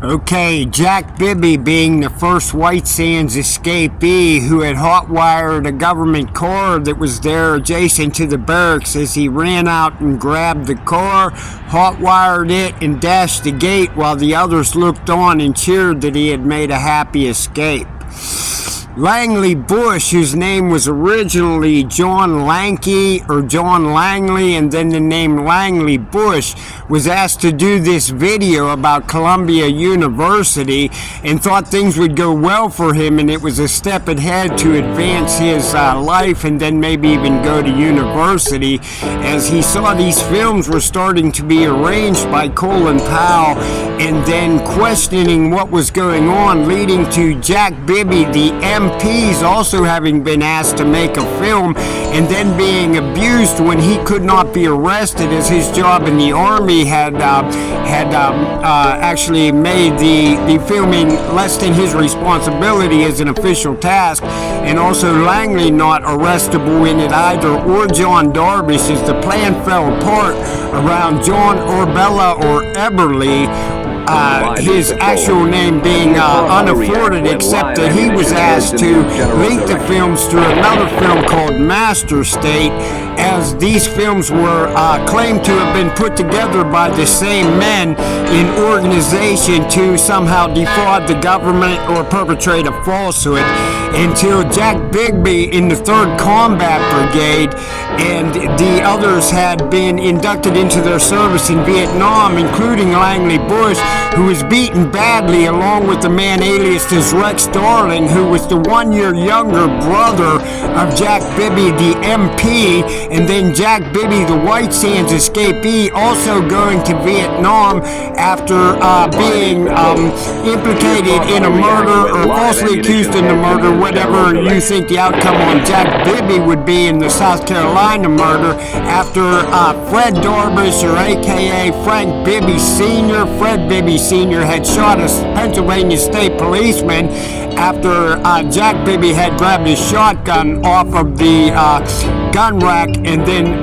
Okay, Jack Bibby being the first White Sands escapee who had hotwired a government car that was there adjacent to the barracks as he ran out and grabbed the car, hotwired it, and dashed the gate while the others looked on and cheered that he had made a happy escape. Langley Bush, whose name was originally John Lanky or John Langley and then the name Langley Bush, was asked to do this video about Columbia University and thought things would go well for him, and it was a step ahead to advance his life and then maybe even go to university, as he saw these films were starting to be arranged by Colin Powell and then questioning what was going on, leading to Jack Bibby, the MPs, also having been asked to make a film and then being abused when he could not be arrested, as his job in the Army had actually made the filming less than his responsibility as an official task, and also Langley not arrestable in it either, or John Darvish, as the plan fell apart around John Orbella or Eberly, his actual name being unafforded, except that he was asked to link the films to another film called Master State, as these films were claimed to have been put together by the same men in organization to somehow defraud the government or perpetrate a falsehood, until Jack Bibby in the 3rd Combat Brigade and the others had been inducted into their service in Vietnam, including Langley Bush, who was beaten badly, along with the man aliased as Rex Darling, who was the 1-year younger brother of Jack Bibby, the MP, and then Jack Bibby, the White Sands escapee, also going to Vietnam after being implicated in a murder or falsely accused in the murder, whatever you think the outcome on Jack Bibby would be in the South Carolina murder, after Fred Darvish, or aka Frank Bibby Sr. Fred Bibby Sr. had shot a Pennsylvania state policeman after Jack Bibby had grabbed his shotgun off of the gun rack, and then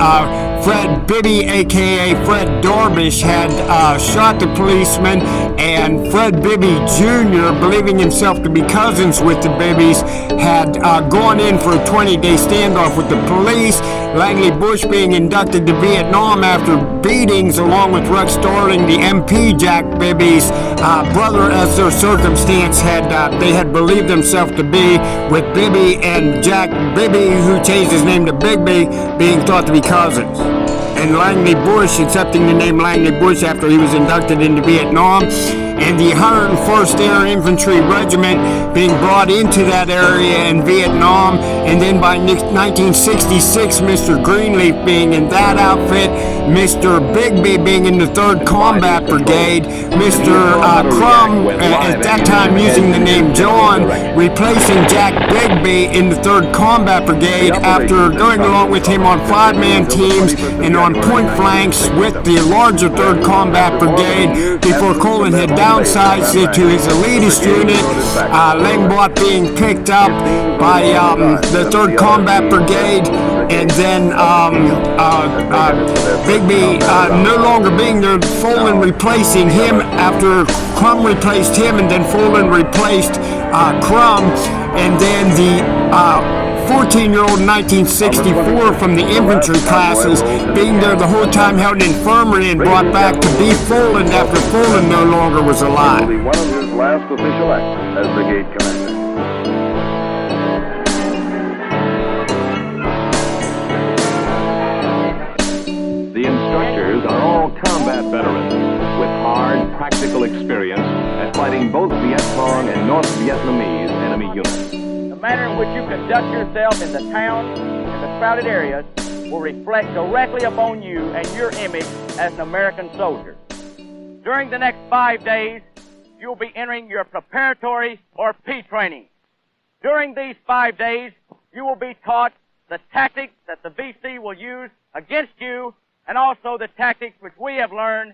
Fred Bibby, aka Fred Darvish, had shot the policeman, and Fred Bibby Jr., believing himself to be cousins with the Bibbies, had gone in for a 20-day standoff with the police. Langley Bush being inducted to Vietnam after beatings, along with Rex Darling, the MP, Jack Bibby's brother, as their circumstance they had believed themselves to be, with Bibby and Jack Bibby, who changed his name to Bigby, being thought to be cousins. And Langley Bush accepting the name Langley Bush after he was inducted into Vietnam, and the 101st Air Infantry Regiment being brought into that area in Vietnam, and then by 1966, Mr. Greenleaf being in that outfit, Mr. Bigby being in the 3rd Combat Brigade, Mr. Crum, at that time using the name John, replacing Jack Bigby in the 3rd Combat Brigade after going along with him on 5-man teams and on point flanks with the larger 3rd Combat Brigade, before Colin had downsized it to his elitist unit, Langbot being picked up by the 3rd Combat Brigade, and then Bigby no longer being there, Folan replacing him after Crum replaced him, and then Folan replaced Crum, and then the 14-year-old in 1964 from the infantry classes being there the whole time, held in infirmary and brought back to be Folan after Folan no longer was alive. One of his last official acts as brigade commander. The instructors are all combat veterans with hard, practical experience at fighting both Viet Cong and North Vietnamese enemy units. The manner in which you conduct yourself in the towns and the crowded areas will reflect directly upon you and your image as an American soldier. During the next 5 days, you'll be entering your preparatory or P training. During these 5 days, you will be taught the tactics that the VC will use against you, and also the tactics which we have learned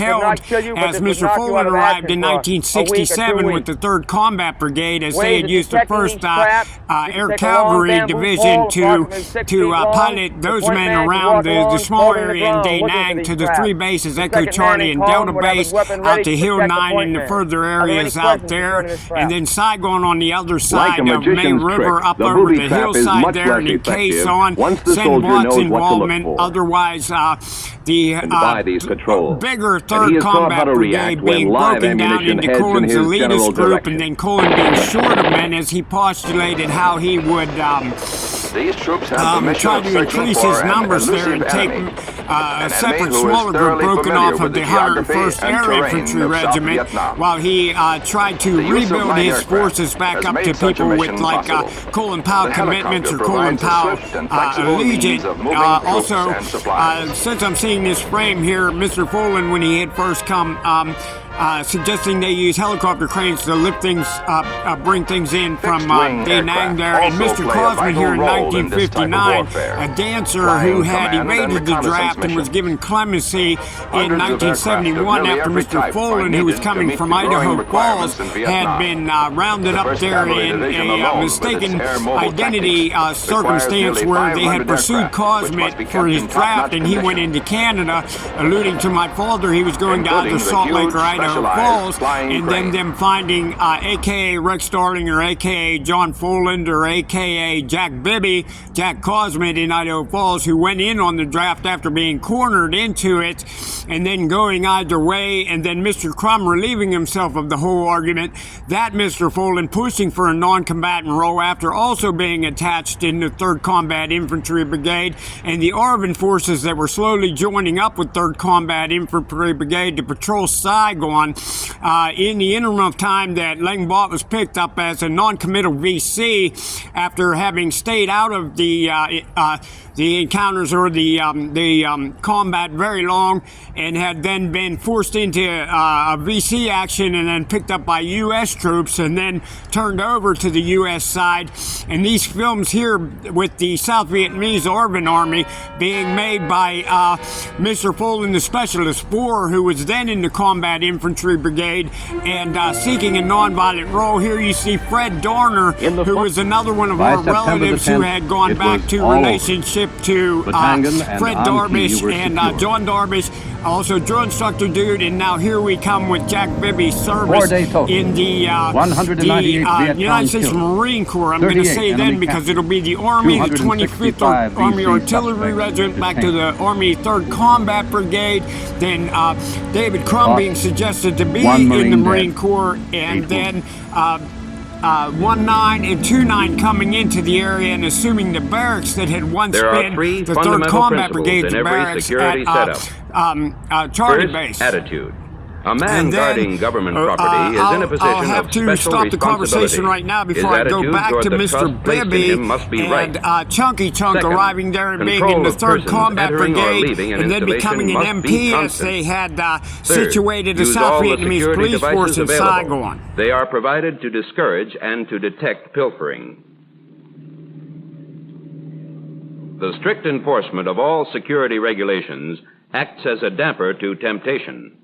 held not kill you, but as this would Mr. knock you Fuller out of arrived action in for a week or 1967 2 with the 3rd Combat Brigade, as they Ways had of used the detecting 1st these traps. You can Air take a long Cavalry bamboo Division pole, approximately 6 feet long. pilot The those point men man can around walk the along, small holding the area in ground, Da looking for Nang these to the traps. 3 bases, The Echo, second man Charlie, in and command Delta would have his base weapon out ready to to Hill protect the 9 point and the man. further Are there any areas out questions there, concerning this trap? and then Saigon on the other side Like a of May magician's River trick, up the over booby the trap is hillside much there, and less in case effective on once the Sen soldier Watt's knows what to look involvement. for. Otherwise, the And by these patrols. bigger And he 3rd is taught how Combat to Brigade react when being live broken down ammunition into heads in Cullen's his general elitist group, direction. and then Cullen being short of men as he postulated how he would These troops have the mission try of to searching increase for his an numbers there and elusive take enemy. a An separate enemy who is smaller group thoroughly broken familiar off with of the the geography 101st and Air terrain Infantry of South Regiment Vietnam. while he tried to The use of rebuild light his aircraft forces back has up made to such a people with mission like possible. Colin Powell The commitments or helicopter Colin provides a Powell swift and flexible allegiance. means of moving troops Also, and supplies. since I'm seeing this frame here, Mr. Folan, when he had first come, suggesting they use helicopter cranes to lift things, bring things in from Fixed-wing Da Nang aircraft there, and also Mr. play a Cosman here in vital role in this type of 1959, warfare. a dancer Flying who had command and evaded the reconnaissance draft and was missions. given clemency in Hundreds of aircraft of 1971 nearly after every Mr. type are Folan, who was needed to coming meet from the growing Idaho requirements Falls, in Vietnam. had been rounded The up 1st there Cavalry in Division a alone, with its mistaken air mobile identity tactics, circumstance requires where they nearly had 500 pursued aircraft, which must be Cosmet kept for his in draft, top-notch and he went condition. into Canada, alluding to my father. He was going to Including either the Salt Lake huge or Idaho specialized Falls, flying and then crane. them finding a.k.a. Rex Starling or a.k.a. John Foland or a.k.a. Jack Bibby, Jack Cosmet in Idaho Falls, who went in on the draft after being cornered into it and then going either way, and then Mr. Crum relieving himself of the whole argument, that Mr. Foland pushing for a non-combatant role after also being attached in the 3rd Combat Infantry Brigade, and the ARVN forces that were slowly joining up with 3rd Combat Infantry Brigade to patrol Saigon in the interim of time that Lang Bot was picked up as a non-committal VC after having stayed out of the encounters or the combat very long, and had then been forced into a VC action and then picked up by U.S. troops and then turned over to the U.S. side. And these films here with the South Vietnamese ARVN Army being made by Mr. Folan, the Specialist 4, who was then in the Combat Infantry Brigade and seeking a nonviolent role. Here you see Fred Dorner, who was another one of By our September the relatives who 10th, had gone it back was to all over. relationship to Batangan and Fred An Thi Darvish were and secured. John Darvish, also drill instructor dude, and now here we come with Jack Bibby's 4 service day total. in the 198 Viet United Cong States killed. Marine Corps. I'm going to 38 say then enemy because captured. it'll be the Army, the 25th 265 Army VC Artillery suspects Regiment, back to detained. the Army 3rd Combat Brigade, then David Crum Lost being suggested to be one in the Marine Marine dead. Corps, and 8 then 1-9 and 2-9 coming into the area and assuming the barracks that had once There are been three the 3rd fundamental Combat principles Brigade's in every barracks security at Charlie First, Base. attitude. A man And then, guarding government property is in a position I'll have of to special stop the conversation responsibility. right now His before I go attitude back toward to the Mr. trust placed in Bibby him must be and right. Chunky Chunk Second, arriving there and being in control the of 3rd persons Combat entering or Brigade leaving an and then becoming an installation must be MP as constant. they had Third, situated the use South all the Vietnamese security police devices force in available. Saigon. They are provided to discourage and to detect pilfering. The strict enforcement of all security regulations acts as a damper to temptation.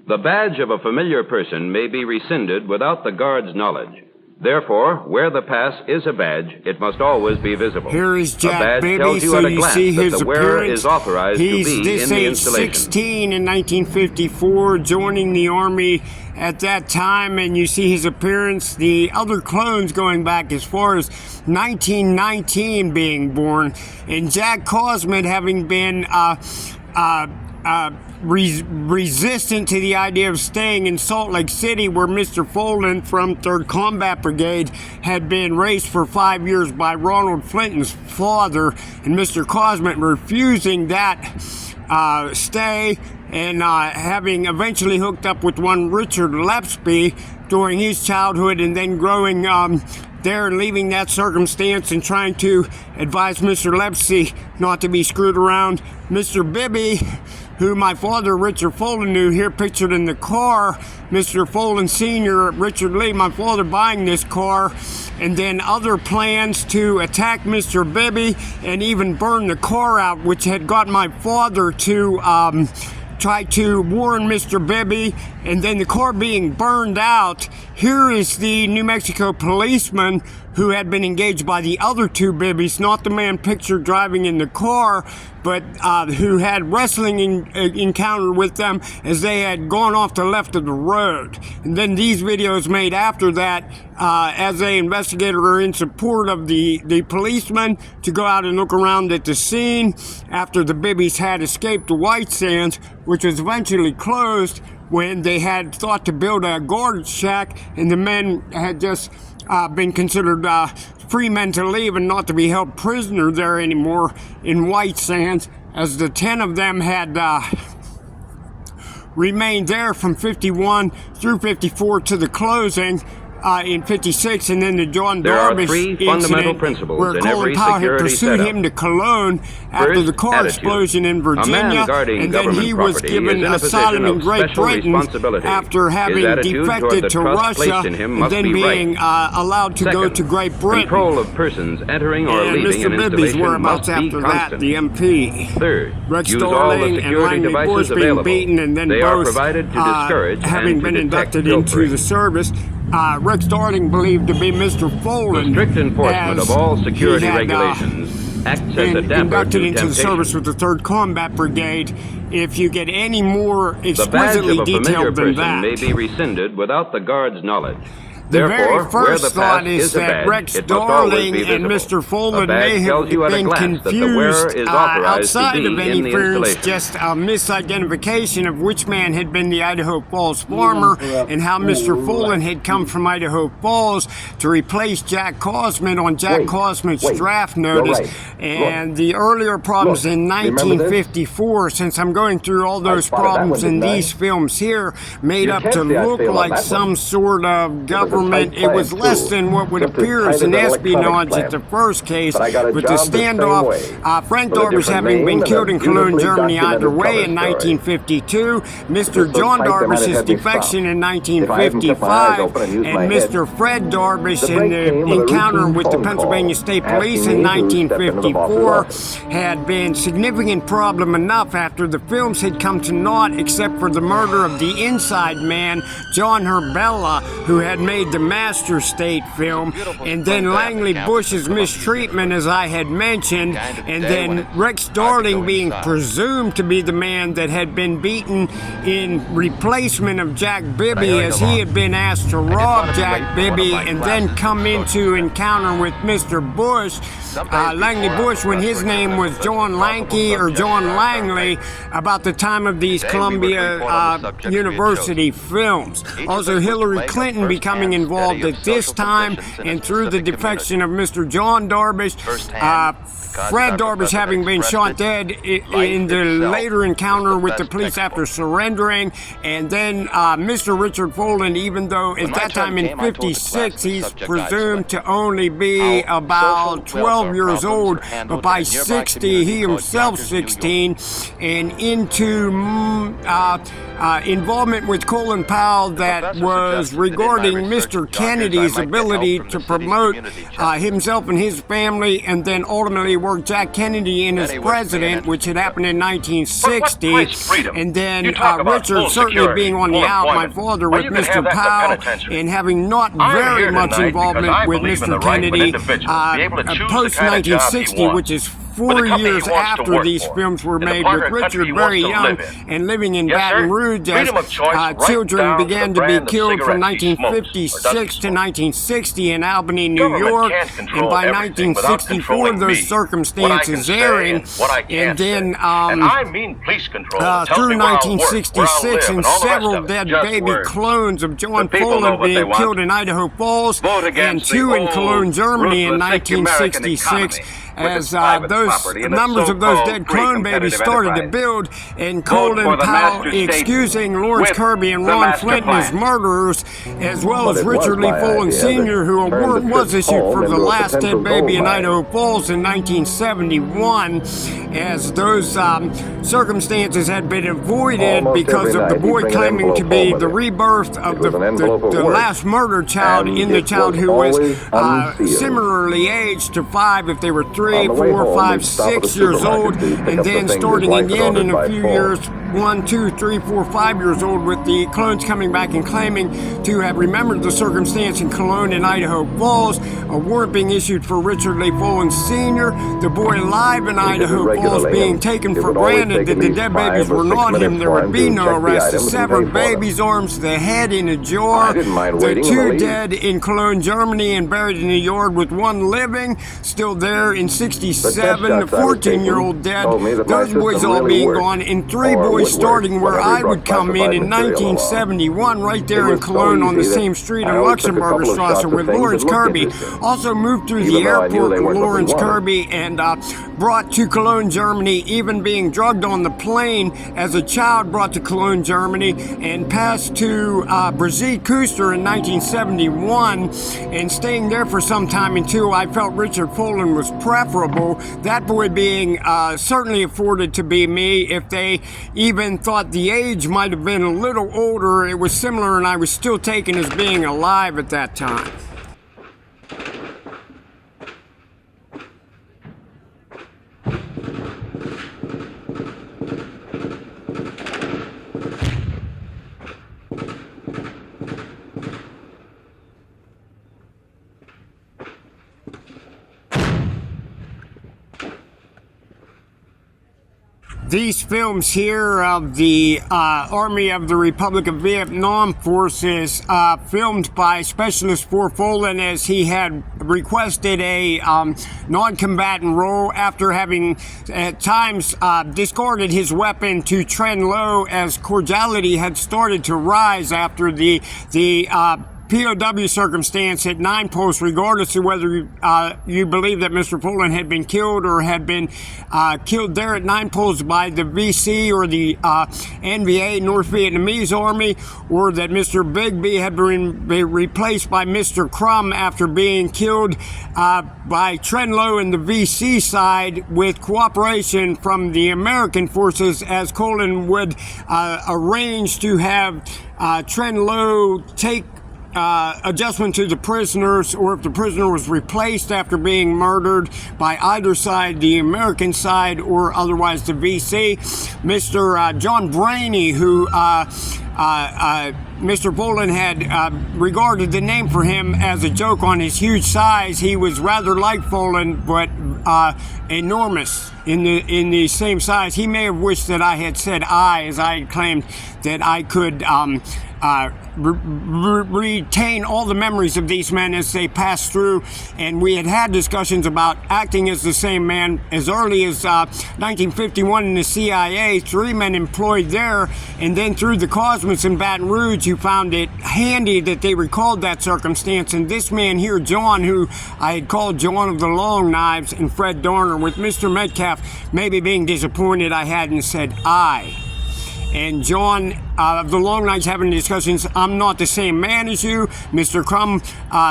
The badge of a familiar person may be rescinded without the guard's knowledge. Therefore, where the pass is a badge, it must always be visible. Here is a Jack badge Bibby, tells you so at a you glance see that his the wearer appearance. is authorized He's to be this in the age installation. 16 in 1954, joining the Army at that time, and you see his appearance. The other clones going back as far as 1919 being born, and Jack Cosmet having been resistant to the idea of staying in Salt Lake City, where Mr. Folan from 3rd Combat Brigade had been raised for 5 years by Ronald Flinton's father, and Mr. Cosmet refusing that stay, and having eventually hooked up with one Richard Lepsby during his childhood, and then growing there and leaving that circumstance and trying to advise Mr. Lepsy not to be screwed around. Mr. Bibby, who my father, Richard Folan, knew, here pictured in the car, Mr. Folan Sr., Richard Lee, my father buying this car, and then other plans to attack Mr. Bibby and even burn the car out, which had got my father to try to warn Mr. Bibby, and then the car being burned out, here is the New Mexico policeman who had been engaged by the other two Bibbies, not the man pictured driving in the car, but who had wrestling encounter with them as they had gone off the left of the road. And then these videos made after that as an investigator are in support of the policeman to go out and look around at the scene after the Bibbies had escaped the White Sands, which was eventually closed when they had thought to build a guard shack, and the men had just been considered free men to leave and not to be held prisoner there anymore in White Sands, as the 10 of them had remained there from 51 through 54 to the closing in 56, and then the John There are Darvish three fundamental incident principles where in Colin every Powell had security pursued setup. him to Cologne after First, the car attitude. explosion in A Virginia, man guarding and then government he was property given is in a asylum position in of Great special Britain responsibility. after His having attitude toward defected the to trust Russia placed in him and must then be being right. allowed to go Second, to Great Britain. control of persons entering or And leaving Mr. an Bibby's installation whereabouts must be after that, constant. the MP. Third, Rex use all the Darling and security Langley Bush devices being available. beaten, and then They are both provided to discourage having and to been detect inducted into pilfering. the service. Rex Darling believed to be Mr. Folin. The strict enforcement as of all security he had, regulations acts as a been damper inducted to into the temptation. service with the 3rd Combat Brigade. If you get any more The badge exquisitely of a familiar detailed than person that, may be rescinded without the guard's knowledge. the Therefore, very where first the thought past is a that badge, Rex it must always Darling be and visible. Mr. Folin A badge may tells have you at a been glance that the confused wearer is authorized outside to of be any in the clearance, installation. just a misidentification of which man had been the Idaho Falls farmer and how Mr. Folin had come from Idaho Falls to replace Jack Cosman on Jack Cosman's draft notice. And the earlier problems in 1954, since I'm going through all those problems in these films here, made up to look like some sort of government. It was less than what would appear as an espionage at the first case, with the standoff. Frank Darvish having been killed in Cologne, Germany either way in 1952, Mr. John Darvish's defection in 1955, and Mr. Fred Darvish in the encounter with the Pennsylvania State Police in 1954 had been significant problem enough after the films had come to naught, except for the murder of the inside man, John Herbella, who had made the Master State film, and then Langley Bush's mistreatment, as I had mentioned, and then Rex Darling being presumed to be the man that had been beaten in replacement of Jack Bibby, as he had been asked to rob Jack Bibby and then come into encounter with Mr. Bush, Langley Bush, when his name was John Lanky or John Langley, about the time of these Columbia University films. Also, Hillary Clinton becoming involved at this time, and through the defection of Mr. John Darvish, Fred Darvish having been shot dead in the later encounter with the police after surrendering, and then Mr. Richard Folin, even though at that time in 56 he's presumed to only be about 12 years old, but by 60 he himself 16, and into involvement with Colin Powell that was regarding Mr. Kennedy's ability to promote himself and his family, and then ultimately work Jack Kennedy in as president, which had happened in 1960, and then Richard certainly being on the out, my father with Mr. Powell, and having not very much involvement with Mr. Kennedy post-1960, which is 4 years after these films were made, with Richard very young and living in Baton Rouge as children began to be killed from 1956 to 1960 in Albany, New York, and by 1964 those circumstances airing, and then through 1966 and several dead baby clones of John Folin being killed in Idaho Falls, and 2 in Cologne, Germany in 1966. As those numbers of those dead clone babies started to build, and Colin Powell excusing Lawrence Kirby and Ron Flint as murderers, as well as Richard Lee Folin Sr., who a warrant was issued for the last dead baby in Idaho Falls in 1971, as those circumstances had been avoided because of the boy claiming to be the rebirth of the last murdered child in the child who was similarly aged to 5 if they were 3 3, 4, 5, 6 years old, and then starting again in a few years, 1, 2, 3, 4, 5 years old, with the clones coming back and claiming to have remembered the circumstance in Cologne and Idaho Falls. A warrant being issued for Richard Lee Folan Sr., the boy alive in Idaho Falls, being taken for granted that the dead babies were not him. There would be no arrest. The severed baby's arms, the head in a jar, the 2 dead in Cologne, Germany, and buried in the yard, with 1 living, still there in 67, the 14-year-old dead. Those boys all being gone, and 3 boys starting where I would come in 1971, right there in Cologne on the same street in Luxembourger Strasse with Lawrence Kirby. Also moved through the airport with Lawrence Kirby and brought to Cologne, Germany, even being drugged on the plane as a child, brought to Cologne, Germany, and passed to Brigitte Kuster in 1971, and staying there for some time until I felt Richard Folan was preferable. That boy being certainly afforded to be me. If they even thought the age might have been a little older, it was similar, and I was still taken as being alive at that time. These films here of the Army of the Republic of Vietnam Forces, filmed by Specialist for Folan, as he had requested a non-combatant role after having at times discarded his weapon to trend low, as cordiality had started to rise after the POW circumstance at Nine Posts, regardless of whether you believe that Mr. Folan had been killed or had been killed there at Nine Posts by the VC or the NVA, North Vietnamese Army, or that Mr. Bigby had been replaced by Mr. Crumb after being killed by Trenlow and the VC side, with cooperation from the American forces, as Folan would arrange to have Trenlow take adjustment to the prisoners, or if the prisoner was replaced after being murdered by either side, the American side or otherwise the VC. Mr. John Brainy, who Mr. Folan had regarded the name for him as a joke on his huge size. He was rather like Folan, but enormous in the same size. He may have wished that I had said I, as I had claimed that I could retain all the memories of these men as they passed through, and we had discussions about acting as the same man as early as 1951 in the CIA. 3 men employed there, and then through the Cosmos in Baton Rouge, you found it handy that they recalled that circumstance. And this man here, John, who I had called John of the Long Knives, and Fred Darner, with Mr. Metcalf maybe being disappointed I hadn't said I. And John of the Long Knives having discussions, I'm not the same man as you. Mr. Crumb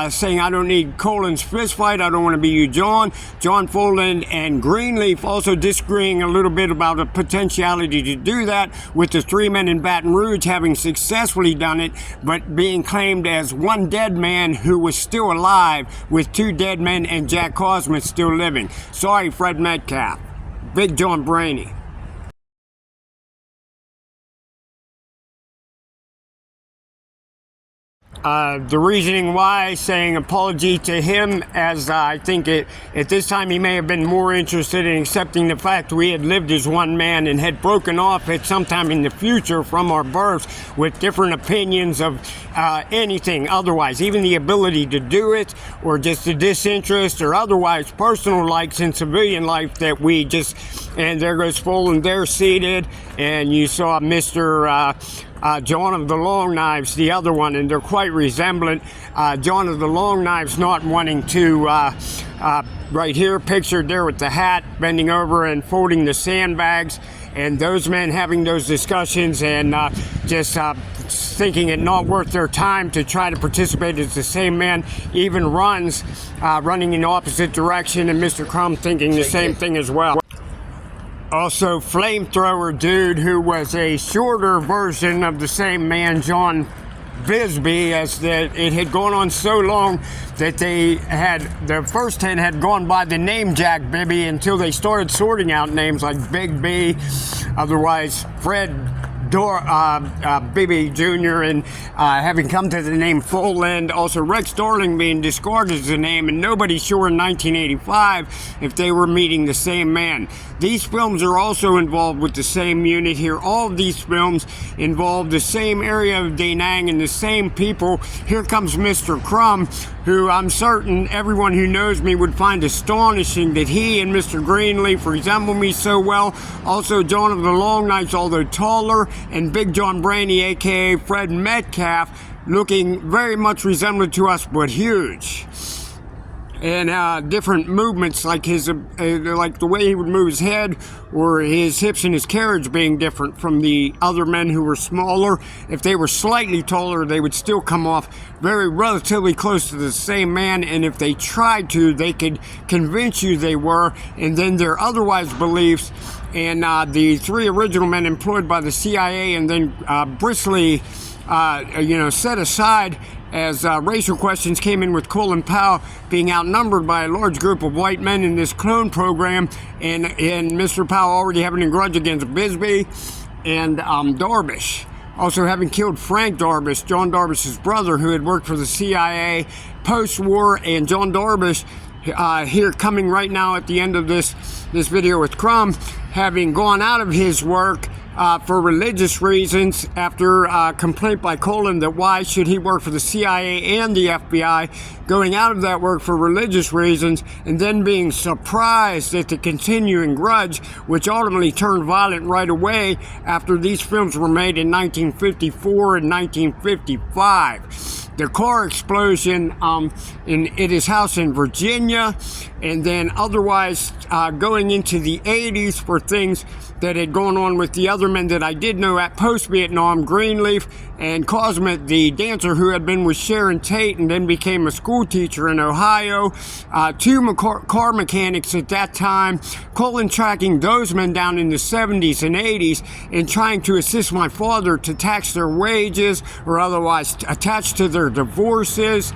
saying, I don't need Colin's fist fight, I don't want to be you, John. John Folan and Greenleaf also disagreeing a little bit about the potentiality to do that, with the 3 men in Baton Rouge having successfully done it, but being claimed as 1 dead man who was still alive, with 2 dead men and Jack Cosmos still living. Sorry, Fred Metcalf. Big John Brainy. The reasoning why, saying apology to him, as I think at this time he may have been more interested in accepting the fact we had lived as 1 man and had broken off at some time in the future from our births with different opinions of anything otherwise, even the ability to do it, or just the disinterest or otherwise personal likes in civilian life that we just, and there goes Folan there seated, and you saw Mr. John of the Long Knives, the other one, and they're quite resemblant. John of the Long Knives not wanting to, right here, pictured there with the hat, bending over and folding the sandbags, and those men having those discussions and just thinking it not worth their time to try to participate as the same man, even runs, running in the opposite direction, and Mr. Crumb thinking the same thing as well. Also, Flamethrower Dude, who was a shorter version of the same man, John Bisbee, as that it had gone on so long that the first 10 had gone by the name Jack Bibby until they started sorting out names like Big B, otherwise Fred Bibby Jr., and having come to the name Full End, also Rex Darling being discarded as a name, and nobody's sure in 1985 if they were meeting the same man. These films are also involved with the same unit here. All of these films involve the same area of Da Nang and the same people. Here comes Mr. Crumb, who I'm certain everyone who knows me would find astonishing that he and Mr. Greenleaf resemble me so well. Also, John of the Long Nights, although taller, and Big John Brainy, aka Fred Metcalf, looking very much resemblant to us, but huge. And different movements, like like the way he would move his head, or his hips and his carriage being different from the other men who were smaller. If they were slightly taller, they would still come off very relatively close to the same man, and if they tried to, they could convince you they were, and then their otherwise beliefs. And the three original men employed by the CIA and then briskly, set aside as racial questions came in, with Colin Powell being outnumbered by a large group of white men in this clone program, and Mr. Powell already having a grudge against Bisbee and Darvish. Also having killed Frank Darvish, John Darvish's brother, who had worked for the CIA post-war, and John Darvish here coming right now at the end of this video with Crumb, having gone out of his work for religious reasons after complaint by Colin that why should he work for the CIA and the FBI, going out of that work for religious reasons, and then being surprised at the continuing grudge, which ultimately turned violent right away after these films were made in 1954 and 1955. The car explosion at his house in Virginia, and then otherwise going into the 80s for things that had gone on with the other men that I did know at post-Vietnam, Greenleaf and Cosmet, the dancer who had been with Sharon Tate and then became a school teacher in Ohio, two car mechanics at that time, Colin tracking those men down in the 70s and 80s and trying to assist my father to tax their wages or otherwise attach to their divorces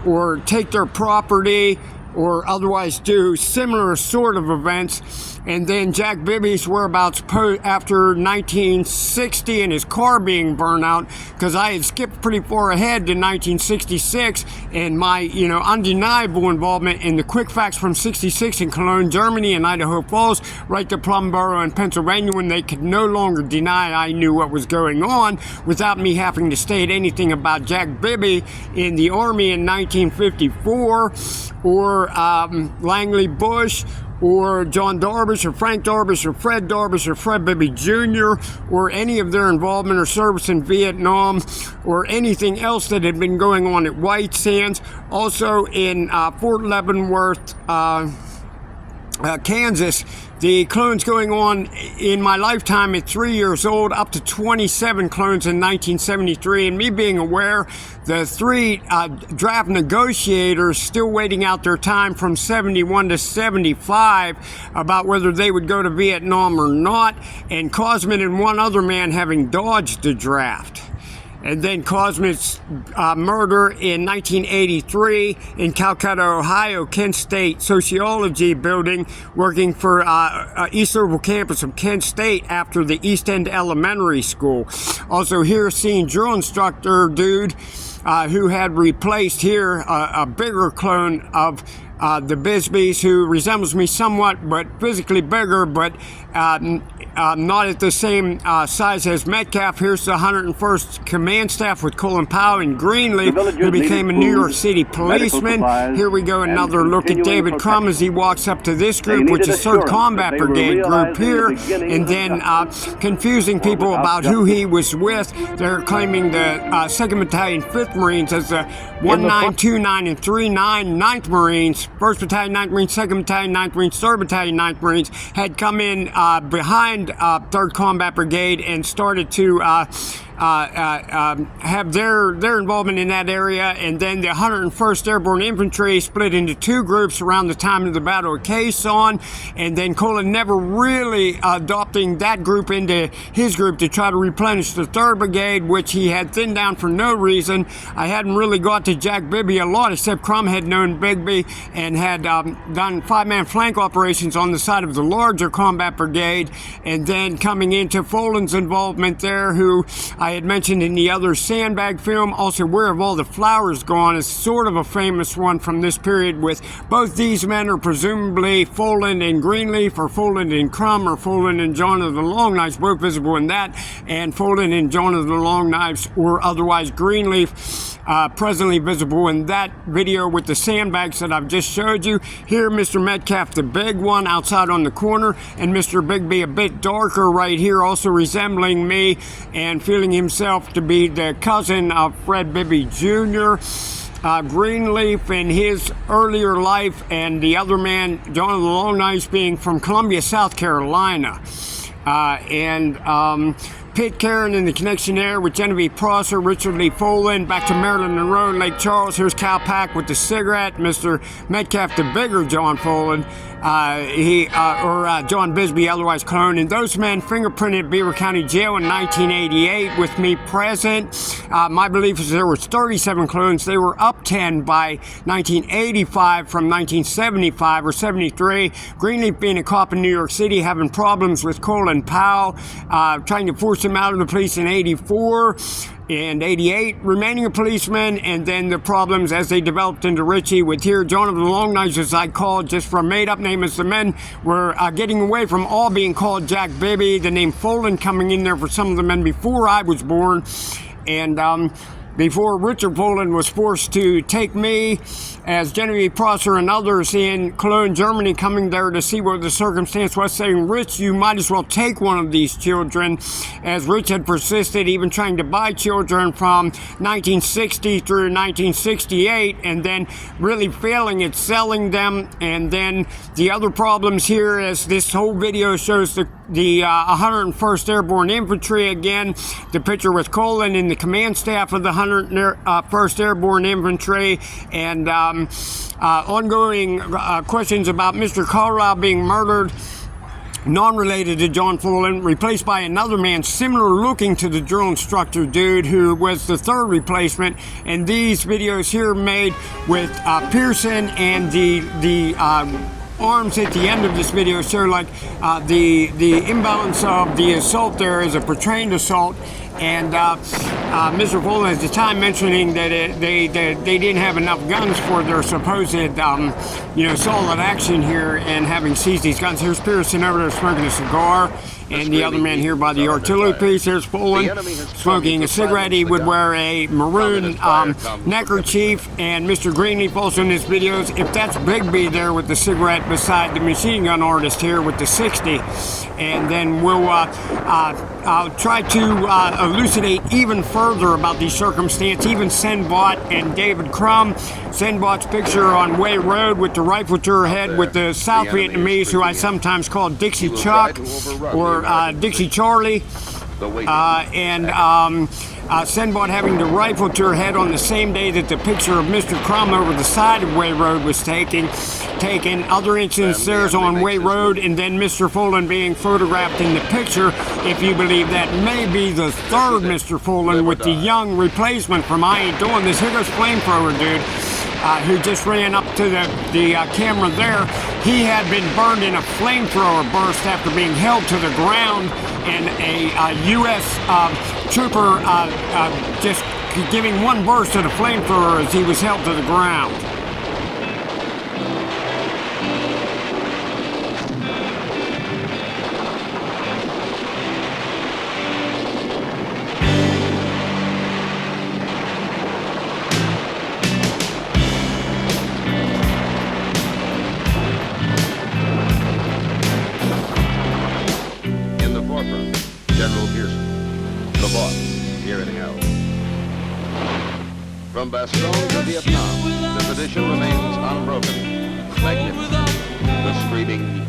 or take their property or otherwise do similar sort of events. And then Jack Bibby's whereabouts after 1960 and his car being burned out, because I had skipped pretty far ahead to 1966 and my undeniable involvement in the quick facts from 66 in Cologne, Germany, and Idaho Falls, right to Plumboro in Pennsylvania, when they could no longer deny I knew what was going on without me having to state anything about Jack Bibby in the Army in 1954 or Langley Bush or John Darvish or Frank Darvish or Fred Darvish or Fred Bibby Jr. or any of their involvement or service in Vietnam or anything else that had been going on at White Sands. Also in Fort Leavenworth, Kansas, the clones going on in my lifetime at 3 years old, up to 27 clones in 1973, and me being aware the three draft negotiators still waiting out their time from 71 to 75 about whether they would go to Vietnam or not, and Cosman and one other man having dodged the draft. And then Cosmet's murder in 1983 in Calcutta, Ohio, Kent State Sociology Building, working for East Oval campus of Kent State after the East End Elementary School. Also here seeing drill instructor dude who had replaced here a bigger clone of the Bisbees, who resembles me somewhat, but physically bigger, but not at the same size as Metcalf. Here's the 101st Command Staff with Colin Powell and Greenleaf, who became a New York City policeman. Here we go, another look at David Crumb as he walks up to this group, which is 3rd Combat Brigade group here, and then confusing people about who he was with. They're claiming the 2nd Battalion 5th Marines as the 19, 29, and 39 9th Marines, 1st Battalion 9th Marines, 2nd Battalion 9th Marines, 3rd Battalion 9th Marines, had come in behind 3rd Combat Brigade and started to have their involvement in that area. And then the 101st Airborne Infantry split into two groups around the time of the Battle of Quezon. And then Colin never really adopting that group into his group to try to replenish the 3rd Brigade, which he had thinned down for no reason. I hadn't really got to Jack Bibby a lot, except Crum had known Bigby and had done 5-man flank operations on the side of the larger combat brigade. And then coming into Folan's involvement there, who I had mentioned in the other Sandbag film, also Where Have All the Flowers Gone, is sort of a famous one from this period, with both these men are presumably Folan and Greenleaf, or Folan and Crum, or Folan and John of the Long Knives, both visible in that, and Folan and John of the Long Knives, or otherwise Greenleaf, presently visible in that video with the sandbags that I've just showed you. Here, Mr. Metcalf, the big one, outside on the corner, and Mr. Bigby, a bit darker right here, also resembling me, and feeling himself to be the cousin of Fred Bibby Jr., Greenleaf in his earlier life, and the other man, John of the Long Knives, being from Columbia, South Carolina. Pitcairn in the connection there with Genevieve Prosser, Richard Lee Folan, back to Maryland Monroe, Lake Charles. Here's Cal Pack with the cigarette, Mr. Metcalf, the bigger John Folan, John Bisbee, otherwise clone. And those men fingerprinted Beaver County Jail in 1988 with me present. My belief is there was 37 clones. They were up 10 by 1985 from 1975 or 73. Greenleaf being a cop in New York City, having problems with Colin Powell, trying to force him out of the police in 84 and 88, remaining a policeman, and then the problems as they developed into Richie with here John of the Long Knives, as I called just for a made-up name, as the men were getting away from all being called Jack Bibby, the name Folan coming in there for some of the men before I was born, and before Richard Folan was forced to take me, as Genevieve Prosser and others in Cologne, Germany, coming there to see what the circumstance was, saying, Rich, you might as well take one of these children, as Rich had persisted, even trying to buy children from 1960 through 1968, and then really failing at selling them. And then the other problems here, as this whole video shows the 101st Airborne Infantry again, the picture with Colin in the command staff of the 101st Airborne Infantry, and ongoing questions about Mr. Carlisle being murdered, non-related to John Folan, replaced by another man similar looking to the drill instructor dude who was the 3rd replacement. And these videos here made with Pearson, and the arms at the end of this video show like the imbalance of the assault there is a portrayed assault. And Mr. Folan at the time mentioning that they didn't have enough guns for their supposed, solid action here, and having seized these guns. Here's Pearson over there smoking a cigar, and the other man here by the artillery piece. There's Folan smoking a cigarette. He would wear a maroon neckerchief, and Mr. Greenleaf also in his videos. If that's Bigby there with the cigarette beside the machine gun artist here with the 60, and then I'll try to elucidate even further about these circumstances. Even Senbot and David Crum, Senbot's picture on Way Road with the rifle to her head with the South Vietnamese, who I sometimes call Dixie Chuck or Dixie Charlie, Senbot having the rifle to her head on the same day that the picture of Mr. Crum over the side of Way Road was taken. Other incidents there's on Way Road, and then Mr. Folan being photographed in the picture, if you believe that may be the 3rd Mr. Folan with the young replacement from I Ain't Doing This. Here goes Flamethrower dude, who just ran up to the camera there. He had been burned in a flamethrower burst after being held to the ground, and a U.S. trooper just giving one burst of the flamethrower as he was held to the ground. General Pearson, the boss, here in hell. From Bastogne to Vietnam, the tradition remains unbroken, magnificent, the screaming.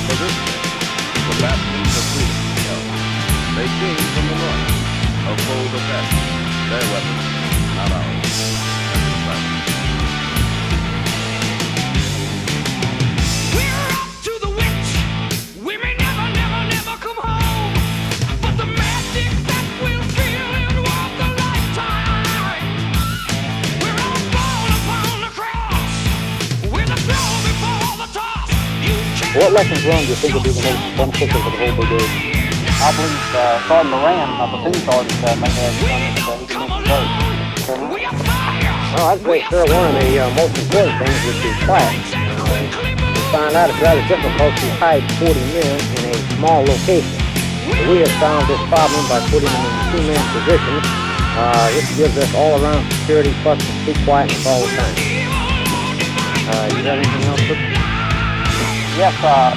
figures. The bastions of freedom held. They came from the north, a foe to battle. Their weapons, not ours. And silence. We're off to the witch. We may never, never, never come home. But the magic that we'll feel in walk the lifetime. We're all born upon the cross. With a blow before the toss. You can't. What lessons learned do you think will be the most beneficial for the whole brigade? I believe Sergeant Moran, my platoon sergeant, may have something that he can We are fire. Well, I'd say, sir, one of the most important things would be class. We find out it's rather difficult to hide 40 men in a small location. So we have found this problem by putting them in two-man positions. This gives us all-around security, plus keep quietness all the time. You got anything else, sir? Yes, I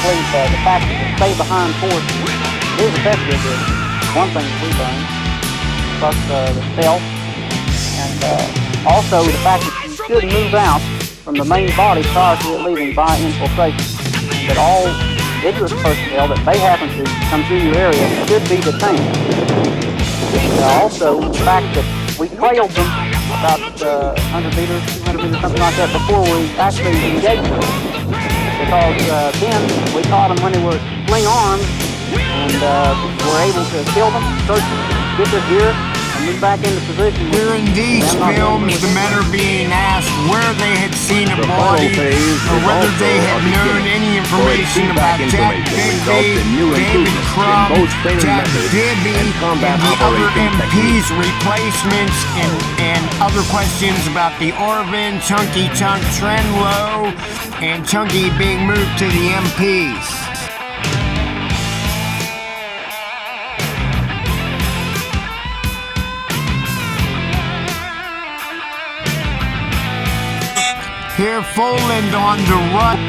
believe the fact that the stay-behind force is effective is one thing that we've done, plus the stealth, and also the fact that you should move out from the main body prior to it leaving by infiltration. That all vigorous personnel that may happen to come through your area should be detained. Also, the fact that we trailed them about 100 meters, 200 meters, something like that, before we actually engaged them. Because then we caught them when they were sling armed, and were able to kill them, search them, get their gear, and move back into position. During these films, the men are being asked where they had seen a body or whether they had known any information about Jack Bigby, David Crumb, Jack Bibby, and the other MP's replacements, and other questions about the Orvin, Chunky Chunk Trenlow, and Chunky being moved to the MPs. Here, Foland on the run.